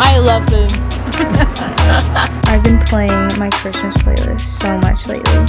I love food. I've been playing my Christmas playlist so much lately.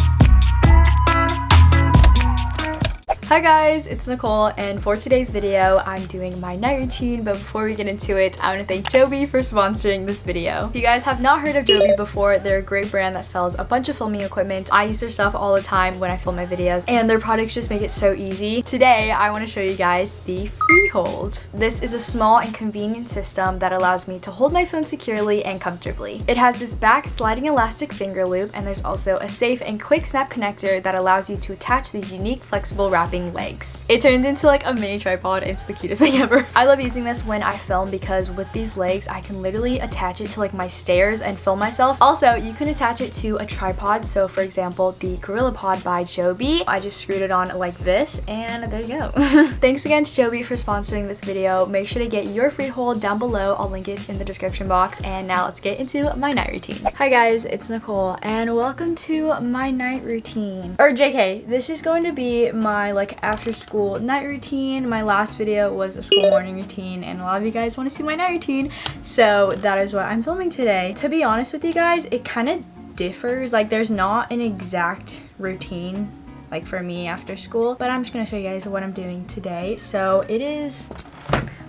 Hi guys, it's Nicole, and for today's video, I'm doing my night routine, but before we get into it, I want to thank Joby for sponsoring this video. If you guys have not heard of Joby before, they're a great brand that sells a bunch of filming equipment. I use their stuff all the time when I film my videos, and their products just make it so easy. Today, I want to show you guys the Freehold. This is a small and convenient system that allows me to hold my phone securely and comfortably. It has this back sliding elastic finger loop, and there's also a safe and quick snap connector that allows you to attach these unique flexible wrapping legs. It turned into like a mini tripod. It's the cutest thing ever. I love using this when I film because with these legs I can literally attach it to like my stairs and film myself. Also, you can attach it to a tripod. So for example, the Gorilla Pod by Joby. I just screwed it on like this and there you go. Thanks again to Joby for sponsoring this video. Make sure to get your Freehold down below. I'll link it in the description box. And now let's get into my night routine. Hi guys, it's Nicole and welcome to my night routine. Or JK, this is going to be my like after school night routine. My last video was a school morning routine and a lot of you guys want to see my night routine, so that is what I'm filming today. To be honest with you guys, it kind of differs. Like there's not an exact routine like for me after school, but I'm just gonna show you guys what I'm doing today. So it is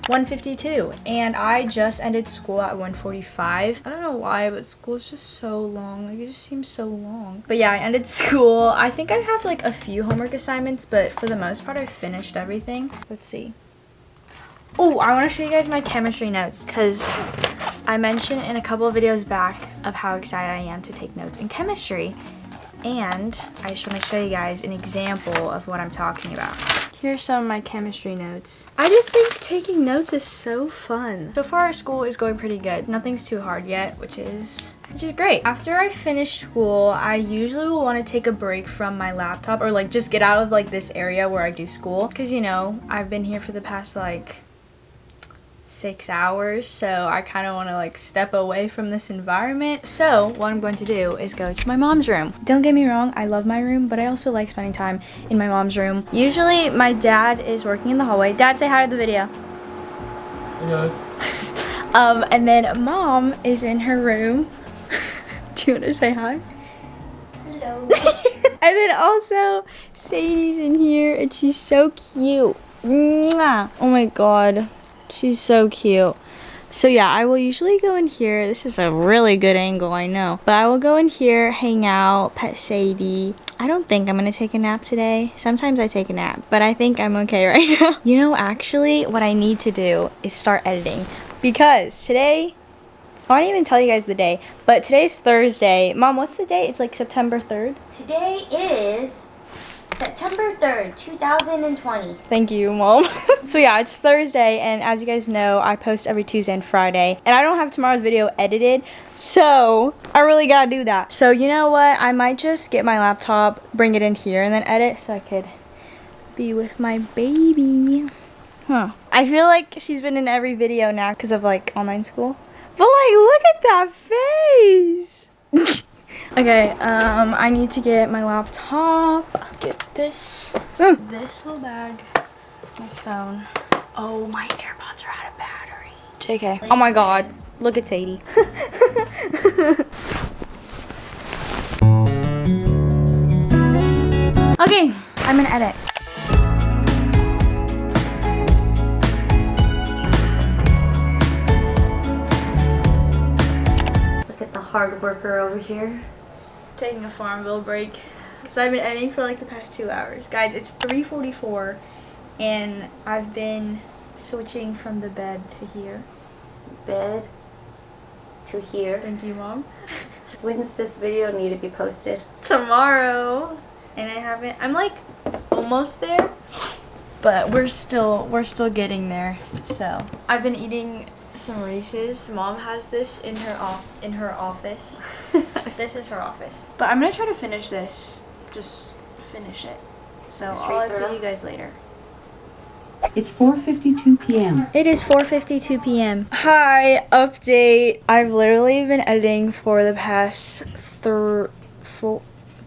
1:52 and I just ended school at 1:45. I don't know why, but school is just so long. Like it just seems so long. But yeah, I ended school. I think I have like a few homework assignments, but for the most part I finished everything. Let's see. Oh, I want to show you guys my chemistry notes because I mentioned in a couple of videos back of how excited I am to take notes in chemistry. And I just want to show you guys an example of what I'm talking about. Here's some of my chemistry notes. I just think taking notes is so fun. So far our school is going pretty good. Nothing's too hard yet, which is great. After I finish school, I usually will want to take a break from my laptop or like just get out of like this area where I do school. Cause you know, I've been here for the past like 6 hours, so I kind of want to like step away from this environment. So what I'm going to do is go to my mom's room. Don't get me wrong, I love my room, but I also like spending time in my mom's room. Usually my dad is working in the hallway. Dad, say hi to the video. Hey guys. And then mom is in her room. Do you want to say hi? Hello. And then also Sadie's in here and she's so cute. Mwah. Oh my god. She's so cute. So yeah, I will usually go in here. This is a really good angle, I know. But I will go in here, hang out, pet Sadie. I don't think I'm gonna take a nap today. Sometimes I take a nap, but I think I'm okay right now. You know, actually, what I need to do is start editing. Because today, I didn't even tell you guys the day, but today's Thursday. Mom, what's the date? It's like September 3rd. Today is September 3rd, 2020. Thank you, Mom. So yeah, it's Thursday, and as you guys know, I post every Tuesday and Friday, and I don't have tomorrow's video edited, so I really gotta do that. So you know what? I might just get my laptop, bring it in here, and then edit so I could be with my baby. Huh. I feel like she's been in every video now because of like online school. But like, look at that face! Okay, I need to get my laptop, get this little bag, my phone. Oh, my AirPods are out of battery. JK. Oh my god, look at Sadie. Okay, I'm gonna edit. Look at the hard worker over here. Taking a Farmville break because I've been editing for like the past 2 hours. Guys, it's 3:44 and I've been switching from the bed to here. Bed to here. Thank you, Mom. When's this video need to be posted? Tomorrow. And I'm like almost there, but we're still getting there. So I've been eating some Reese's. Mom has this in her office. This is her office. But I'm gonna try to finish this. Just finish it. So I'll update you guys later. It's 4:52 p.m. It is 4:52 p.m. Hi, update. I've literally been editing for the past 30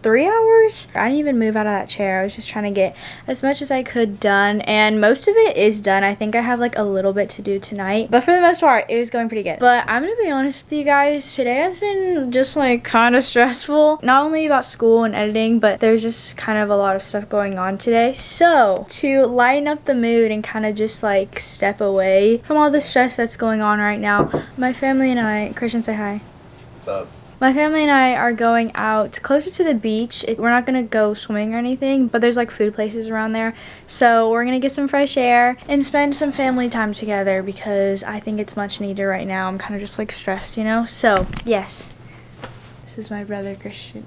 3 hours. I didn't even move out of that chair. I was just trying to get as much as I could done, and most of it is done. I think I have like a little bit to do tonight, but for the most part it was going pretty good. But I'm gonna be honest with you guys, today has been just like kind of stressful, not only about school and editing, but there's just kind of a lot of stuff going on today. So to lighten up the mood and kind of just like step away from all the stress that's going on right now, my family and I, Christian, say hi. What's up? My family and I are going out closer to the beach. We're not gonna go swimming or anything, but there's like food places around there. So we're gonna get some fresh air and spend some family time together because I think it's much needed right now. I'm kind of just like stressed, you know? So yes, this is my brother Christian.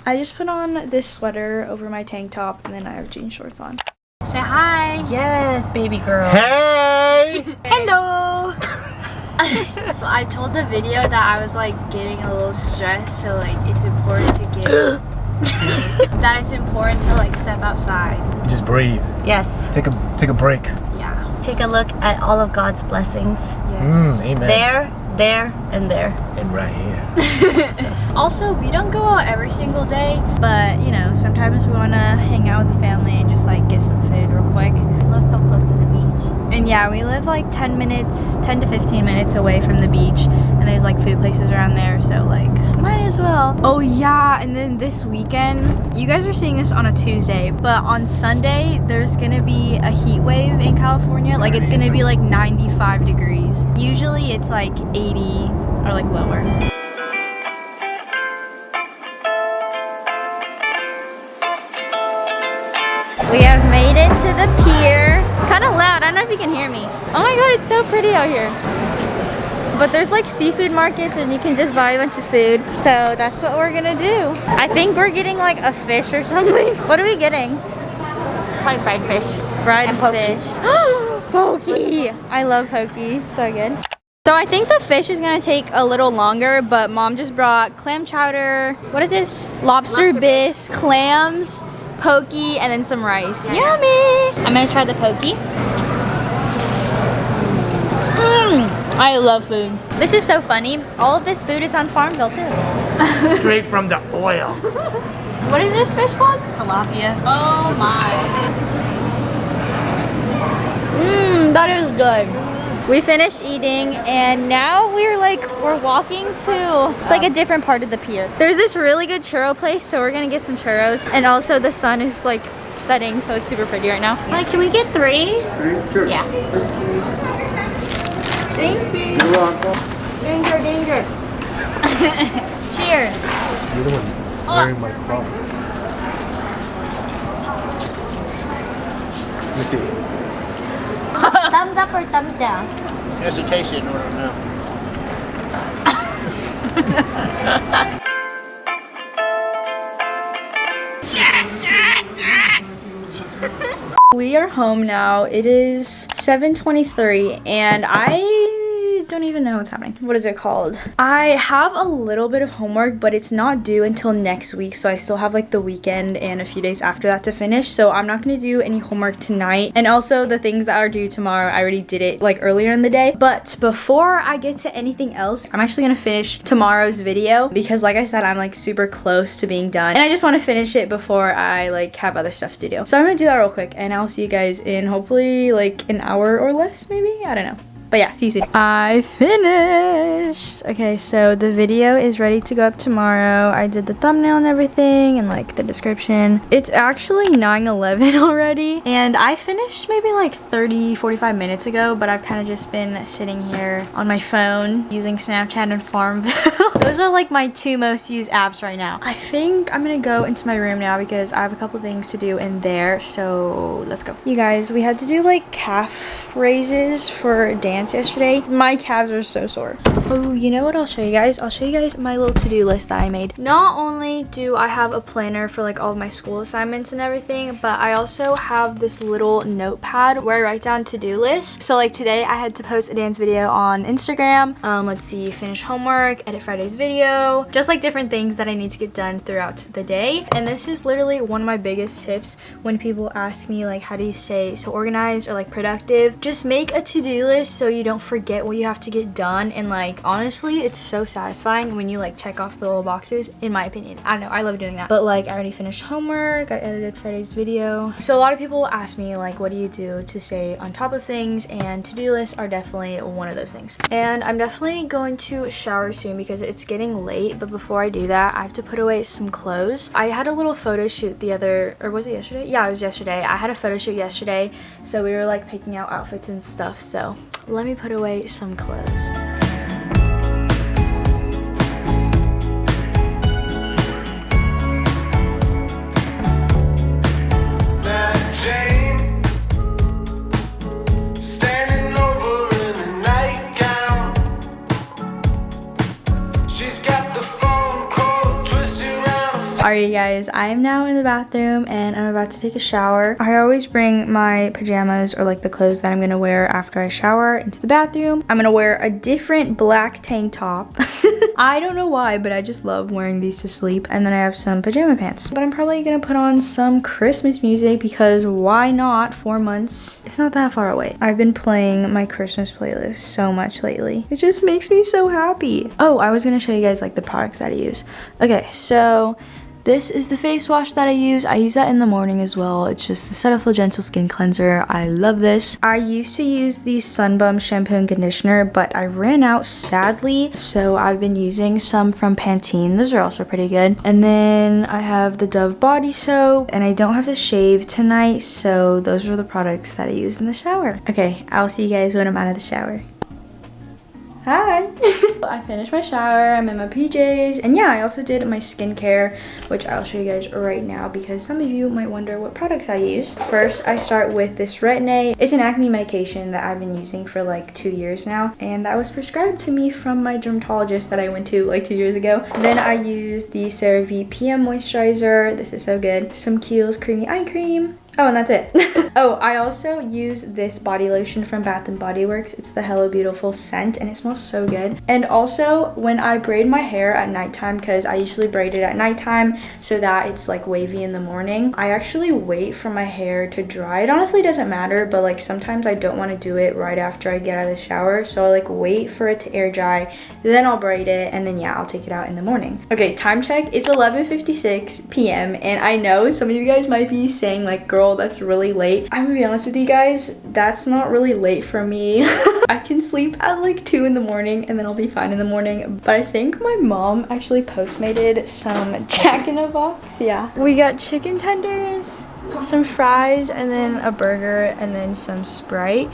I just put on this sweater over my tank top and then I have jean shorts on. Say hi. Yes, baby girl. Hey! Hello. I told the video that I was like getting a little stressed, so like it's important to get that it's important to like step outside. Just breathe. Yes. Take a break. Yeah. Take a look at all of God's blessings. Yes. Amen. There, and there. And right here. Also, we don't go out every single day, but you know, sometimes we want to hang out with the family and just like get some food real quick. We live so close to the beach. And yeah, we live like 10 to 15 minutes away from the beach, and there's like food places around there, so like might as well. Oh yeah, and then this weekend, you guys are seeing this on a Tuesday, but on Sunday there's gonna be a heat wave in California. Like it's gonna be like 95 degrees. Usually it's like 80 or like lower. We have made it to the pier. It's kind of loud. I don't know if you can hear me. Oh my god, it's so pretty out here. But there's like seafood markets and you can just buy a bunch of food. So that's what we're gonna do. I think we're getting like a fish or something. What are we getting? Probably fried fish. Fried And poke. fish. Pokey. I love pokey. So good. So I think the fish is gonna take a little longer, but mom just brought clam chowder. What is this? Lobster bisque, clams, pokey, and then some rice. Yummy! I'm gonna try the pokey. I love food. This is so funny. All of this food is on Farmville too. Straight from the oil. What is this fish called? Tilapia. Oh my. That is good. We finished eating and now we're walking to, it's like a different part of the pier. There's this really good churro place, so we're gonna get some churros. And also the sun is like setting, so it's super pretty right now. Hi, can we get 3? Sure. Yeah. Thank you. You're welcome. Danger, danger. Cheers. You're the one wearing my cross. Let me see. Thumbs up or thumbs down? Here's a taste in order now. We are home now. It is 7:23 and I don't even know what's happening. What is it called? I have a little bit of homework, but it's not due until next week, so I still have like the weekend and a few days after that to finish, so I'm not gonna do any homework tonight. And also the things that are due tomorrow, I already did it like earlier in the day. But before I get to anything else, I'm actually gonna finish tomorrow's video because like I said, I'm like super close to being done and I just want to finish it before I like have other stuff to do. So I'm gonna do that real quick and I'll see you guys in hopefully like an hour or less, maybe, I don't know. But yeah, see you soon. I finished. Okay, so the video is ready to go up tomorrow. I did the thumbnail and everything and like the description. It's actually 9:11 already. And I finished maybe like 30-45 minutes ago, but I've kind of just been sitting here on my phone using Snapchat and Farmville. Those are like my 2 most used apps right now. I think I'm gonna go into my room now because I have a couple things to do in there. So let's go. You guys, we had to do like calf raises for dance yesterday. My calves are so sore. Oh, you know what I'll show you guys? I'll show you guys my little to-do list that I made. Not only do I have a planner for like all of my school assignments and everything, but I also have this little notepad where I write down to-do lists. So like today I had to post a dance video on Instagram. Let's see, finish homework, edit Friday Friday's video, just like different things that I need to get done throughout the day. And this is literally one of my biggest tips when people ask me like, how do you stay so organized or like productive? Just make a to-do list so you don't forget what you have to get done. And like, honestly, it's so satisfying when you like check off the little boxes, in my opinion. I don't know, I love doing that. But like, I already finished homework, I edited Friday's video. So a lot of people ask me like, what do you do to stay on top of things? And to-do lists are definitely one of those things. And I'm definitely going to shower soon because it's getting late. But before I do that, I have to put away some clothes. I had a little photo shoot was it yesterday? Yeah, it was yesterday. I had a photo shoot yesterday, so we were like picking out outfits and stuff. So let me put away some clothes. Alright guys, I am now in the bathroom and I'm about to take a shower. I always bring my pajamas or like the clothes that I'm gonna wear after I shower into the bathroom. I'm gonna wear a different black tank top. I don't know why, but I just love wearing these to sleep. And then I have some pajama pants. But I'm probably gonna put on some Christmas music because why not? 4 months. It's not that far away. I've been playing my Christmas playlist so much lately. It just makes me so happy. Oh, I was gonna show you guys like the products that I use. Okay, so this is the face wash that I use. I use that in the morning as well. It's just the Cetaphil Gentle Skin Cleanser. I love this. I used to use the Sunbum shampoo and conditioner, but I ran out sadly. So I've been using some from Pantene. Those are also pretty good. And then I have the Dove body soap, and I don't have to shave tonight. So those are the products that I use in the shower. Okay, I'll see you guys when I'm out of the shower. Hi! I finished my shower, I'm in my PJs, and yeah, I also did my skincare, which I'll show you guys right now because some of you might wonder what products I use. First, I start with this Retin-A. It's an acne medication that I've been using for like 2 years now, and that was prescribed to me from my dermatologist that I went to like 2 years ago. Then I use the CeraVe PM Moisturizer. This is so good. Some Kiehl's Creamy Eye Cream. Oh, and that's it. Oh, I also use this body lotion from Bath & Body Works. It's the Hello Beautiful scent, and it smells so good. And also, when I braid my hair at nighttime, because I usually braid it at nighttime so that it's like wavy in the morning, I actually wait for my hair to dry. It honestly doesn't matter, but like sometimes I don't want to do it right after I get out of the shower. So I like wait for it to air dry, then I'll braid it, and then yeah, I'll take it out in the morning. Okay, time check. It's 11:56 p.m. and I know some of you guys might be saying like, girl, that's really late. I'm gonna be honest with you guys, that's not really late for me. I can sleep at like 2 in the morning and then I'll be fine in the morning. But I think my mom actually postmated some Jack in the Box. Yeah. We got chicken tenders, some fries, and then a burger, and then some Sprite.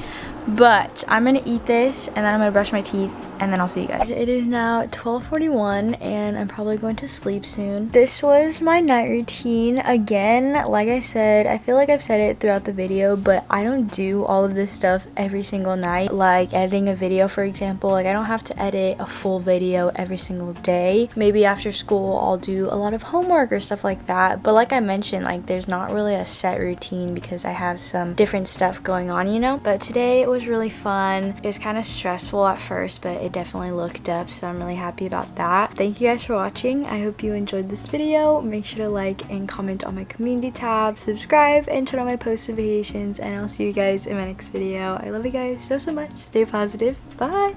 But I'm gonna eat this and then I'm gonna brush my teeth, and then I'll see you guys. It is now 12:41 and I'm probably going to sleep soon. This was my night routine. Again, like I said, I feel like I've said it throughout the video, but I don't do all of this stuff every single night. Like editing a video, for example, like I don't have to edit a full video every single day. Maybe after school I'll do a lot of homework or stuff like that. But like I mentioned, like there's not really a set routine because I have some different stuff going on, you know? But today it was really fun. It was kind of stressful at first, but it definitely looked up, so I'm really happy about that. Thank you guys for watching. I hope you enjoyed this video. Make sure to like and comment on my community tab, subscribe, and turn on my post notifications, and I'll see you guys in my next video. I love you guys so much. Stay positive. Bye!